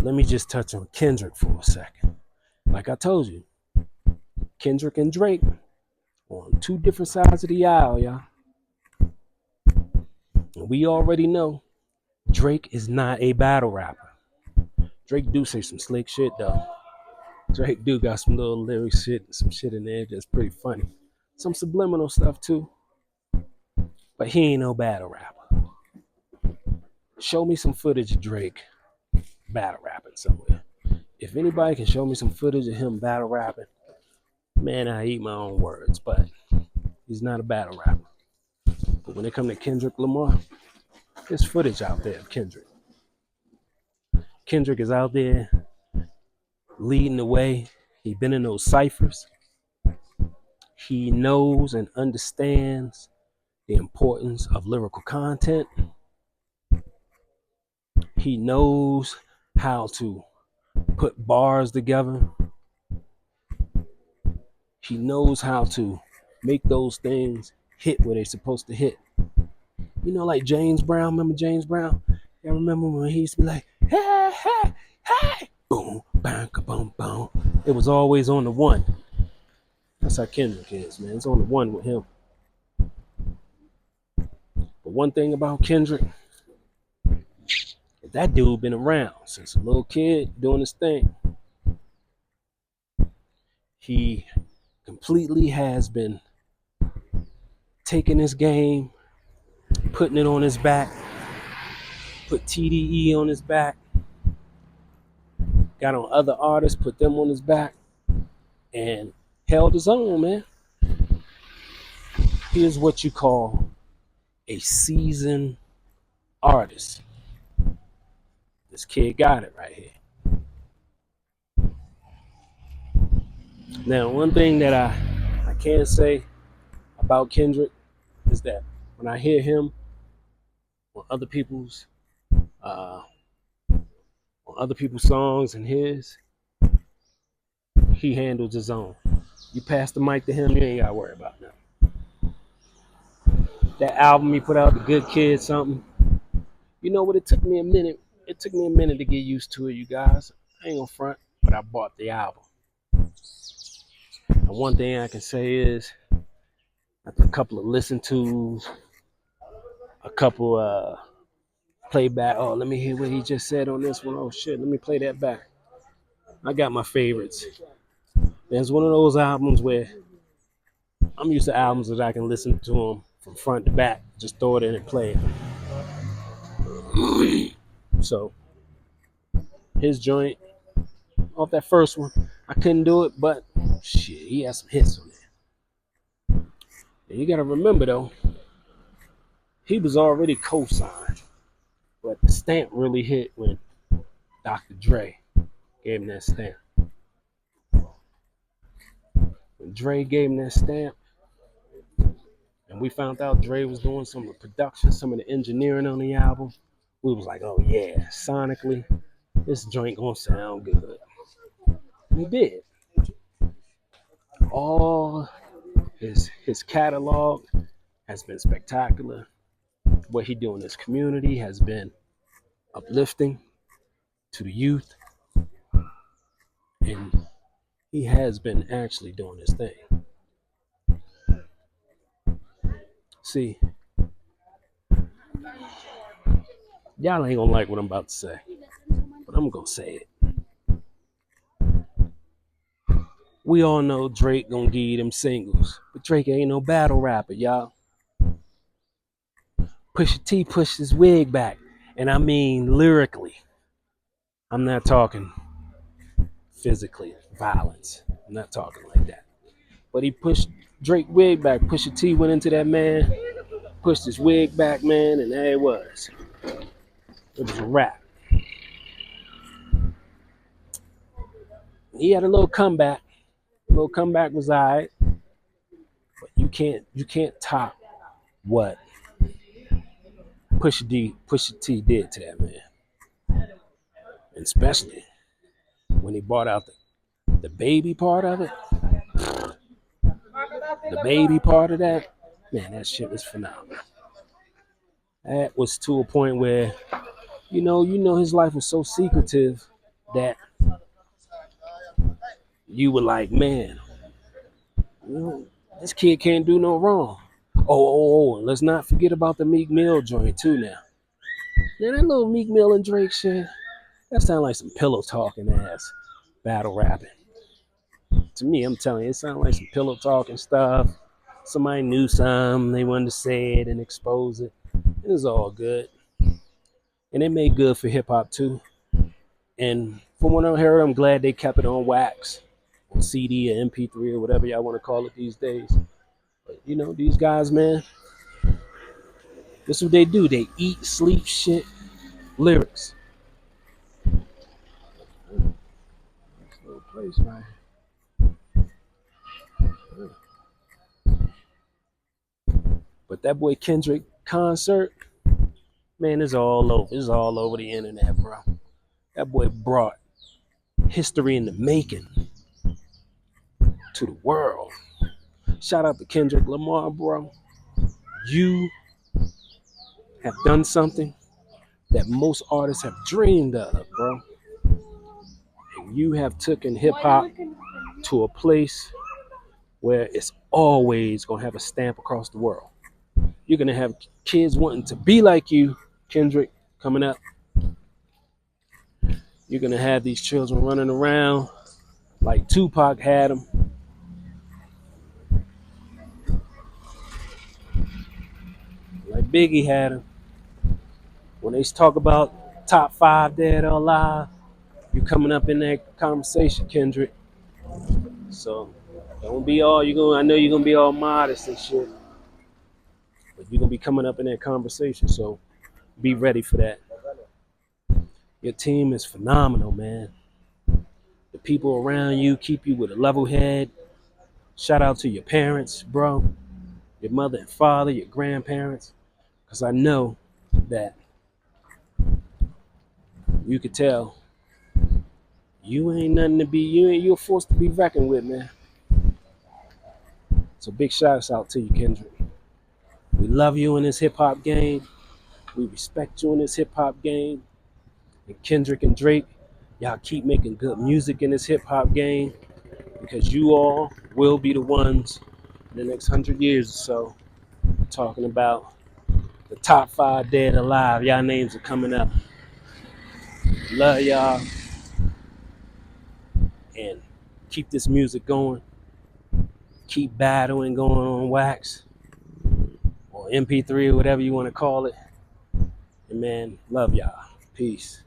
Let me just touch on Kendrick for a second. Like I told you, Kendrick and Drake on two different sides of the aisle, y'all. And we already know Drake is not a battle rapper. Drake do say some slick shit though. Drake do got some little lyric shit and some shit in there that's pretty funny. Some subliminal stuff too. But he ain't no battle rapper. Show me some footage of Drake battle rapping somewhere. If anybody can show me some footage of him battle rapping, man, I eat my own words. But he's not a battle rapper. But when it comes to Kendrick Lamar, there's footage out there of Kendrick. Kendrick is out there leading the way. He been in those ciphers. He knows and understands the importance of lyrical content. He knows how to put bars together. He knows how to make those things hit where they're supposed to hit. You know, like James Brown. Remember James Brown? I remember when he used to be like, hey, hey, hey, boom, bang, boom, boom. It was always on the one. That's how Kendrick is, man. It's on the one with him. But one thing about Kendrick, that dude been around since a little kid doing his thing. He completely has been taking this game, putting it on his back, put TDE on his back, got on other artists, put them on his back, and held his own, man. He is what you call a seasoned artist. This kid got it right here. Now, one thing that I can say about Kendrick is that when I hear him on other people's songs and his, he handles his own. You pass the mic to him, you ain't gotta worry about nothing. That album he put out, The Good Kid something, you know what, it took me a minute to get used to it, you guys. I ain't gonna front, but I bought the album. And one thing I can say is, after a couple of listen-tos, a couple playback, oh, let me hear what he just said on this one. Oh shit, let me play that back. I got my favorites. There's one of those albums where I'm used to albums that I can listen to them from front to back, just throw it in and play it. So his joint off that first one, I couldn't do it, but shit, he had some hits on there. And you gotta remember though, he was already co-signed, but the stamp really hit when Dr. Dre gave him that stamp. When Dre gave him that stamp, and we found out Dre was doing some of the production, some of the engineering on the album, we was like, oh yeah, sonically, this joint gonna sound good. And he did. All his catalog has been spectacular. What he do in his community has been uplifting to the youth. And he has been actually doing his thing. See, y'all ain't gonna like what I'm about to say, but I'm gonna say it. We all know Drake gonna give you them singles, but Drake ain't no battle rapper, y'all. Pusha T pushed his wig back, and I mean lyrically. I'm not talking physically, violence. I'm not talking like that. But he pushed Drake wig back. Pusha T went into that man, pushed his wig back, man, and there it was. It was a wrap. He had a little comeback. A little comeback was alright, but you can't top what Pusha T did to that man, and especially when he brought out the baby part of it. The baby part of that, man, that shit was phenomenal. That was to a point where, you know, his life was so secretive that you were like, man, you know, this kid can't do no wrong. And let's not forget about the Meek Mill joint too now. Now that little Meek Mill and Drake shit, that sound like some pillow talking ass battle rapping. To me, I'm telling you, it sounds like some pillow talking stuff. Somebody knew something, they wanted to say it and expose it. It was all good. And it made good for hip hop too. And from what I heard, I'm glad they kept it on wax, on CD or MP3 or whatever y'all want to call it these days. But you know, these guys, man, this is what they do. They eat, sleep, shit, lyrics. Nice little place, right? But that boy Kendrick concert, man, it's all over. It's all over the internet, bro. That boy brought history in the making to the world. Shout out to Kendrick Lamar, bro. You have done something that most artists have dreamed of, bro. And you have taken hip hop to a place where it's always gonna have a stamp across the world. You're gonna have kids wanting to be like you, Kendrick, coming up. You're gonna have these children running around like Tupac had them, like Biggie had them. When they talk about top 5 dead or alive, you're coming up in that conversation, Kendrick. So don't be all you gonna. I know you're gonna be all modest and shit, but you're gonna be coming up in that conversation. So be ready for that. Your team is phenomenal, man. The people around you keep you with a level head. Shout out to your parents, bro, your mother and father, your grandparents, because I know that you could tell you ain't nothing to be. You're a force to be reckoned with, man. So big shouts out to you, Kendrick. We love you in this hip hop game. We respect you in this hip hop game. And Kendrick and Drake, y'all keep making good music in this hip hop game because you all will be the ones in the next 100 years or so talking about the top 5 dead alive. Y'all names are coming up. Love y'all. And keep this music going. Keep battling going on wax or MP3 or whatever you want to call it. And man, love y'all. Peace.